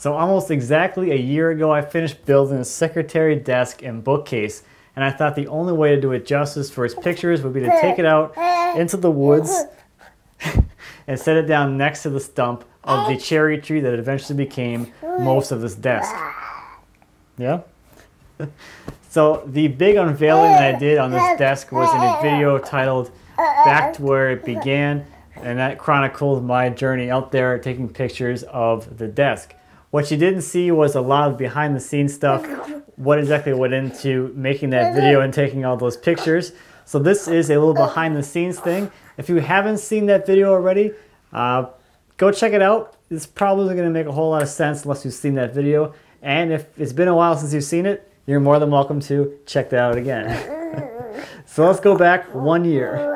So almost exactly a year ago, I finished building a secretary desk and bookcase, and I thought the only way to do it justice for its pictures would be to take it out into the woods and set it down next to the stump of the cherry tree that eventually became most of this desk. Yeah? So the big unveiling that I did on this desk was in a video titled Back to Where It Began, and that chronicled my journey out there taking pictures of the desk. What you didn't see was a lot of behind the scenes stuff, what exactly went into making that video and taking all those pictures. So this is a little behind the scenes thing. If you haven't seen that video already, go check it out. It's probably going to make a whole lot of sense unless you've seen that video. And if it's been a while since you've seen it, you're more than welcome to check that out again. So let's go back 1 year.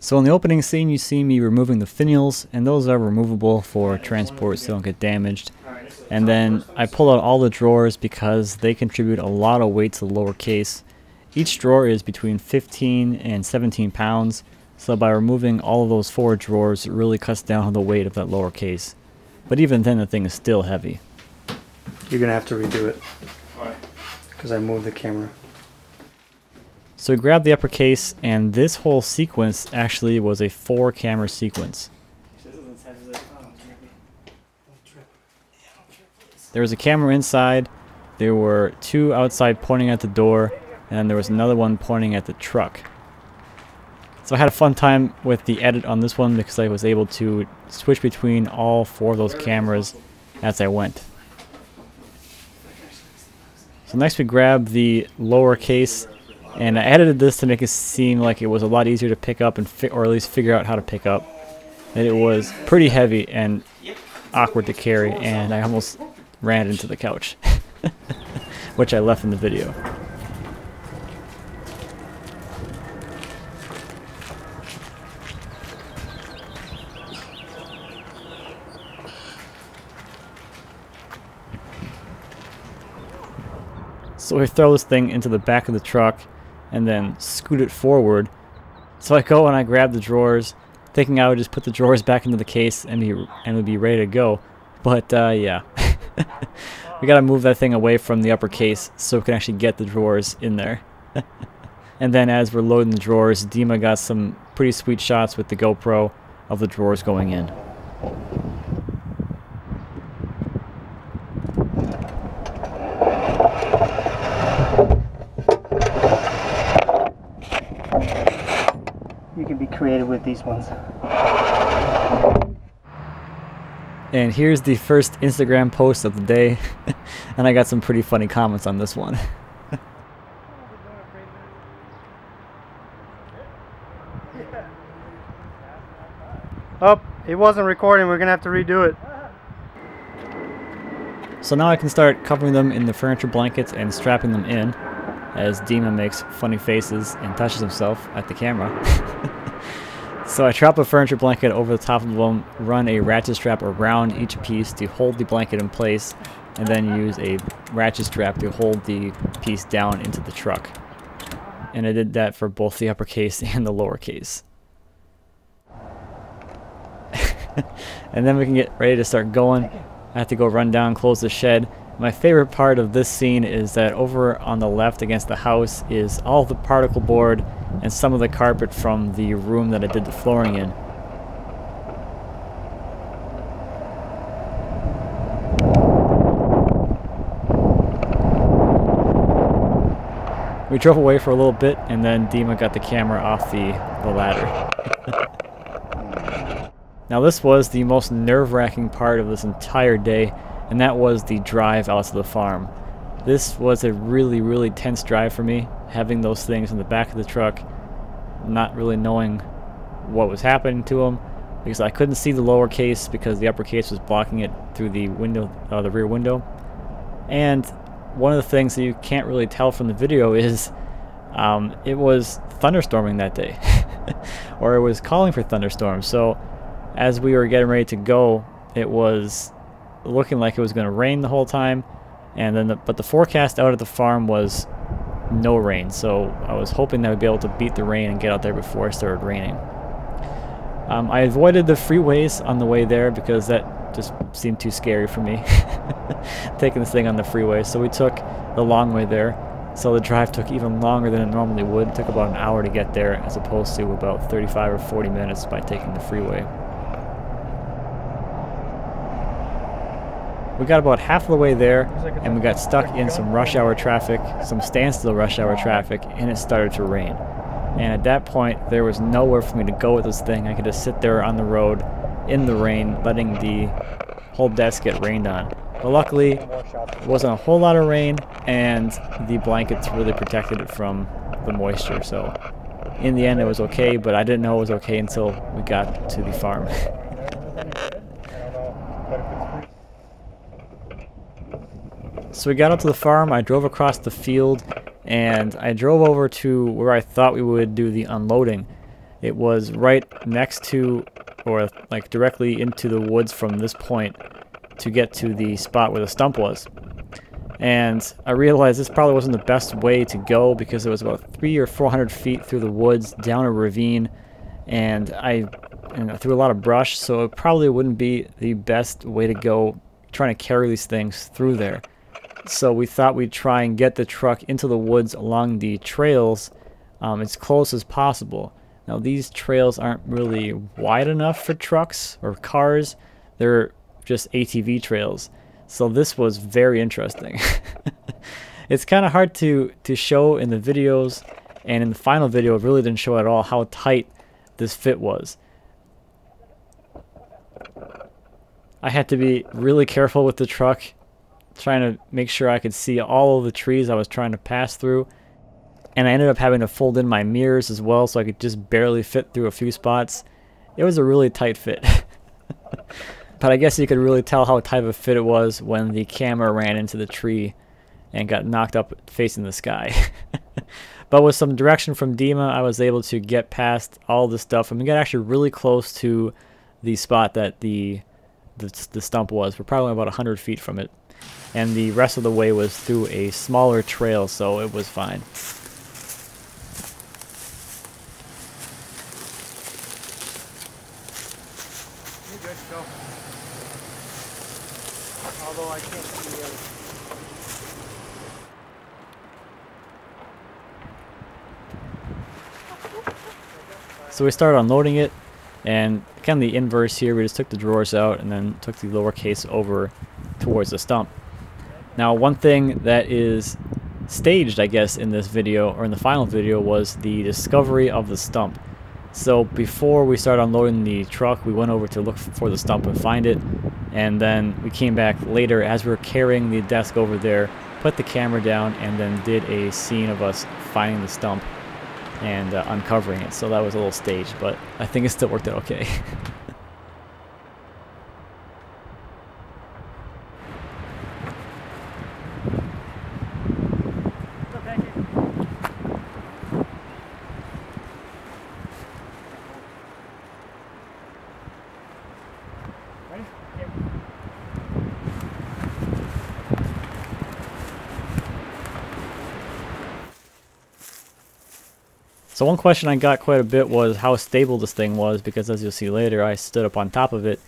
So in the opening scene, you see me removing the finials, and those are removable for transport so they don't get damaged. And then I pull out all the drawers because they contribute a lot of weight to the lower case. Each drawer is between 15 and 17 pounds, so by removing all of those 4 drawers, it really cuts down on the weight of that lower case. But even then, the thing is still heavy. You're gonna have to redo it. Why? Because I moved the camera. So we grabbed the upper case, and this whole sequence actually was a 4-camera sequence. There was a camera inside, there were 2 outside pointing at the door, and there was another one pointing at the truck. So I had a fun time with the edit on this one because I was able to switch between all 4 of those cameras as I went. So next we grabbed the lower case, and I edited this to make it seem like it was a lot easier to pick up, and or at least figure out how to pick up. And it was pretty heavy and awkward to carry, and I almost ran into the couch, which I left in the video. So I throw this thing into the back of the truck and then scoot it forward. So I go and I grab the drawers, thinking I would just put the drawers back into the case and would be ready to go. But yeah, we gotta move that thing away from the upper case so we can actually get the drawers in there. And then as we're loading the drawers, Dima got some pretty sweet shots with the GoPro of the drawers going in. You can be creative with these ones. And here's the first Instagram post of the day, and I got some pretty funny comments on this one. Oh, it wasn't recording. We're gonna have to redo it. So now I can start covering them in the furniture blankets and strapping them in, as Dima makes funny faces and touches himself at the camera. So I trap a furniture blanket over the top of them, run a ratchet strap around each piece to hold the blanket in place, and then use a ratchet strap to hold the piece down into the truck. And I did that for both the upper case and the lower case. And then we can get ready to start going. I have to go run down, close the shed. My favorite part of this scene is that over on the left against the house is all the particle board and some of the carpet from the room that I did the flooring in. We drove away for a little bit, and then Dima got the camera off the ladder. Now this was the most nerve-wracking part of this entire day, and that was the drive out to the farm. This was a really, really tense drive for me, having those things in the back of the truck, not really knowing what was happening to them, because I couldn't see the lower case because the upper case was blocking it through the window, the rear window. And one of the things that you can't really tell from the video is it was thunderstorming that day, or it was calling for thunderstorms. So as we were getting ready to go, it was looking like it was going to rain the whole time, and then but the forecast out at the farm was no rain, so I was hoping that I would be able to beat the rain and get out there before it started raining. I avoided the freeways on the way there because that just seemed too scary for me, taking this thing on the freeway. So we took the long way there. So the drive took even longer than it normally would. It took about an hour to get there as opposed to about 35 or 40 minutes by taking the freeway. We got about half of the way there and we got stuck in some rush hour traffic, some standstill rush hour traffic, and it started to rain. And at that point, there was nowhere for me to go with this thing. I could just sit there on the road in the rain, letting the whole desk get rained on. But luckily, it wasn't a whole lot of rain, and the blankets really protected it from the moisture. So in the end, it was okay, but I didn't know it was okay until we got to the farm. So we got up to the farm, I drove across the field, and I drove over to where I thought we would do the unloading. It was right next to, or like directly into the woods from this point to get to the spot where the stump was. And I realized this probably wasn't the best way to go because it was about 300 or 400 feet through the woods, down a ravine, and through a lot of brush, so it probably wouldn't be the best way to go trying to carry these things through there. So we thought we'd try and get the truck into the woods along the trails as close as possible. Now these trails aren't really wide enough for trucks or cars. They're just ATV trails. So this was very interesting. It's kind of hard to show in the videos, and in the final video it really didn't show at all how tight this fit was. I had to be really careful with the truck, trying to make sure I could see all of the trees I was trying to pass through, and I ended up having to fold in my mirrors as well so I could just barely fit through a few spots. It was a really tight fit. But I guess you could really tell how tight of a fit it was when the camera ran into the tree and got knocked up facing the sky. But with some direction from Dima, I was able to get past all this stuff, and we got actually really close to the spot that the stump was. We're probably about 100 feet from it. And the rest of the way was through a smaller trail, so it was fine. You're good, go. Although I can't see the other. So we started unloading it, and kind of the inverse here, we just took the drawers out and then took the lower case over towards the stump. Now one thing that is staged, I guess, in this video, or in the final video, was the discovery of the stump. So before we started unloading the truck, we went over to look for the stump and find it, and then we came back later as we were carrying the desk over there, put the camera down, and then did a scene of us finding the stump and uncovering it. So that was a little staged, but I think it still worked out okay. So one question I got quite a bit was how stable this thing was, because as you'll see later, I stood up on top of it,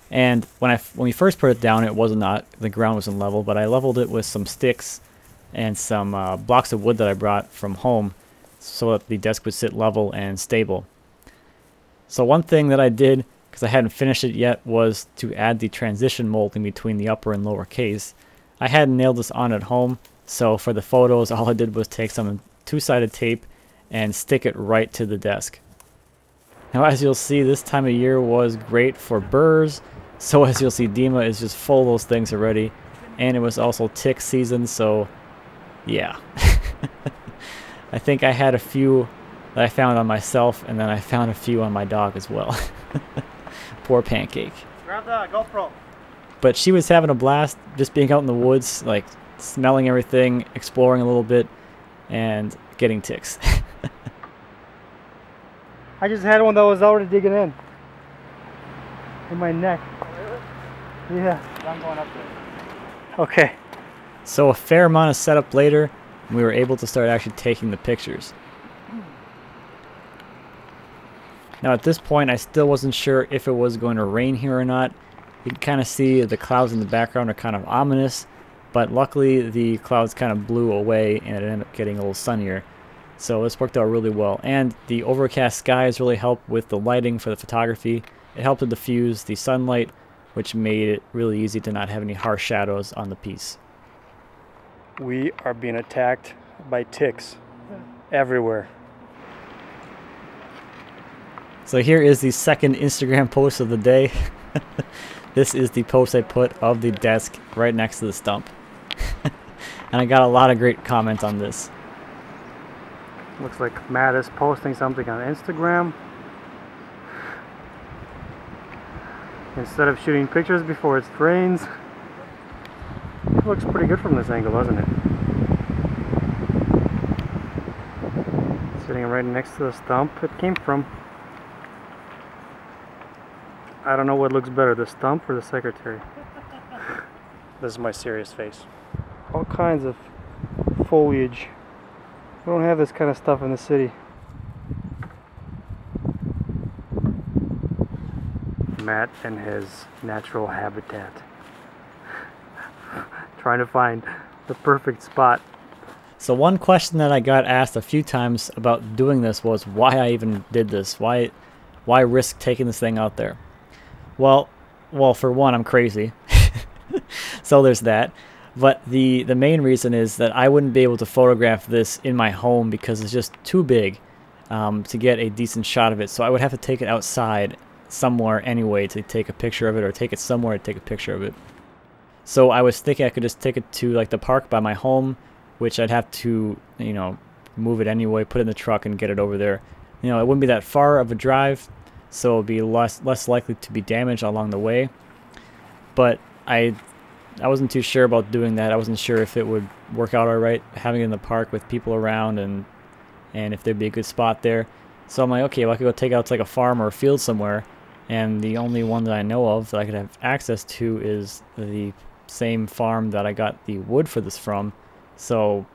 and when we first put it down, it was not, the ground wasn't level, but I leveled it with some sticks and some blocks of wood that I brought from home so that the desk would sit level and stable. So one thing that I did, because I hadn't finished it yet, was to add the transition molding between the upper and lower case. I hadn't nailed this on at home, so for the photos, all I did was take some two-sided tape and stick it right to the desk. Now as you'll see, this time of year was great for burrs, so as you'll see, Dima is just full of those things already, and it was also tick season, so yeah. I think I had a few that I found on myself, and then I found a few on my dog as well. Poor Pancake. Grab the GoPro. But she was having a blast just being out in the woods, like smelling everything, exploring a little bit, and getting ticks. I just had one that was already digging in my neck. Really? Yeah. I'm going up there. Okay. So a fair amount of setup later, we were able to start actually taking the pictures. Now at this point I still wasn't sure if it was going to rain here or not. You can kind of see the clouds in the background are kind of ominous, but luckily the clouds kind of blew away and it ended up getting a little sunnier. So this worked out really well, and the overcast skies really helped with the lighting for the photography. It helped to diffuse the sunlight, which made it really easy to not have any harsh shadows on the piece. We are being attacked by ticks everywhere. So here is the second Instagram post of the day. This is the post I put of the desk right next to the stump. And I got a lot of great comments on this. Looks like Matt is posting something on Instagram. Instead of shooting pictures before it rains. It looks pretty good from this angle, doesn't it? Sitting right next to the stump it came from. I don't know what looks better, the stump or the secretary. This is my serious face. All kinds of foliage. We don't have this kind of stuff in the city. Matt and his natural habitat. Trying to find the perfect spot. So one question that I got asked a few times about doing this was why I even did this. Why risk taking this thing out there? Well, for one, I'm crazy. So there's that. But the main reason is that I wouldn't be able to photograph this in my home because it's just too big to get a decent shot of it. So I would have to take it outside somewhere anyway to take a picture of it, or take it somewhere to take a picture of it. So I was thinking I could just take it to like the park by my home, which I'd have to, you know, move it anyway, put it in the truck and get it over there. You know, it wouldn't be that far of a drive, so it'd be less likely to be damaged along the way. But I wasn't too sure about doing that. I wasn't sure if it would work out all right having it in the park with people around, and if there'd be a good spot there. So I'm like, okay, well, I could go take it out to like a farm or a field somewhere, and the only one that I know of that I could have access to is the same farm that I got the wood for this from. So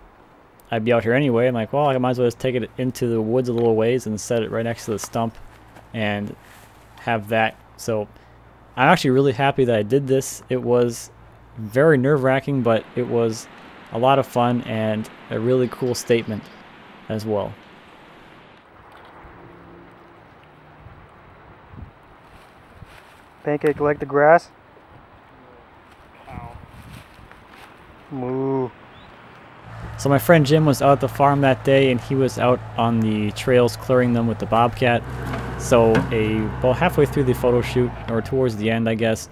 I'd be out here anyway. I'm like, well, I might as well just take it into the woods a little ways and set it right next to the stump and have that. So I'm actually really happy that I did this. It was very nerve-wracking, but it was a lot of fun and a really cool statement as well. Pancake like the grass? Moo. So my friend Jim was out at the farm that day, and he was out on the trails clearing them with the bobcat. So about halfway through the photo shoot, or towards the end I guess,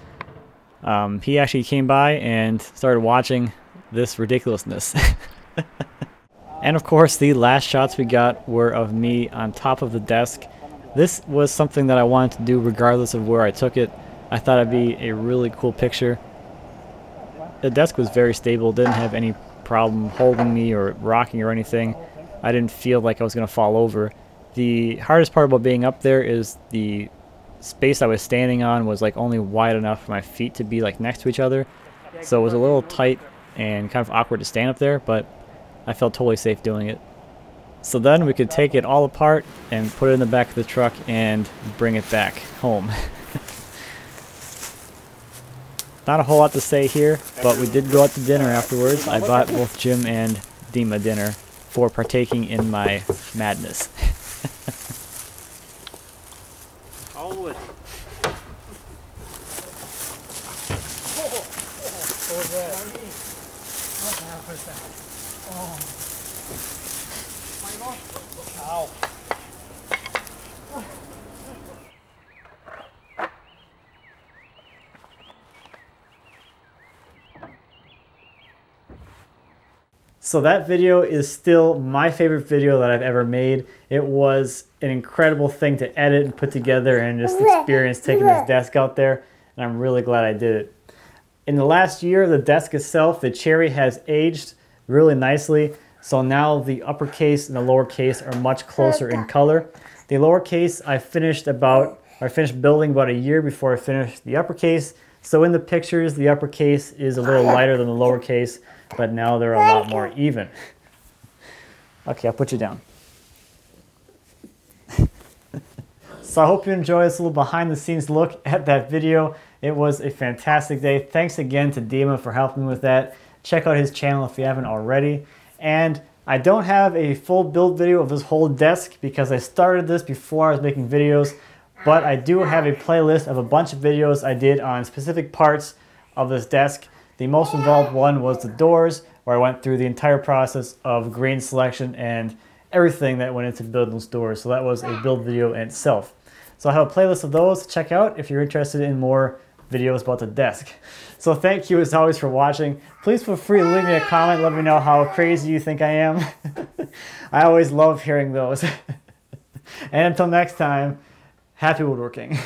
he actually came by and started watching this ridiculousness. And of course the last shots we got were of me on top of the desk. This was something that I wanted to do regardless of where I took it. I thought it'd be a really cool picture. The desk was very stable, didn't have any problem holding me or rocking or anything. I didn't feel like I was going to fall over. The hardest part about being up there is the space I was standing on was like only wide enough for my feet to be like next to each other. So it was a little tight and kind of awkward to stand up there, but I felt totally safe doing it. So then we could take it all apart and put it in the back of the truck and bring it back home. Not a whole lot to say here, but we did go out to dinner afterwards. I bought both Jim and Dima dinner for partaking in my madness. Always. Ow. So that video is still my favorite video that I've ever made. It was an incredible thing to edit and put together, and just experience taking this desk out there, and I'm really glad I did it. In the last year, the desk itself, the cherry has aged really nicely. So now the uppercase and the lowercase are much closer in color. The lowercase I finished building about a year before I finished the uppercase. So in the pictures, the uppercase is a little lighter than the lowercase, but now they're a lot more even. Okay, I'll put you down. So I hope you enjoy this little behind the scenes look at that video. It was a fantastic day. Thanks again to Dima for helping me with that. Check out his channel if you haven't already. And I don't have a full build video of this whole desk because I started this before I was making videos, but I do have a playlist of a bunch of videos I did on specific parts of this desk. The most involved one was the doors, where I went through the entire process of grain selection and everything that went into building those doors. So that was a build video in itself. So I have a playlist of those to check out if you're interested in more videos about the desk. So thank you as always for watching. Please feel free to leave me a comment. Let me know how crazy you think I am. I always love hearing those. And until next time, happy woodworking.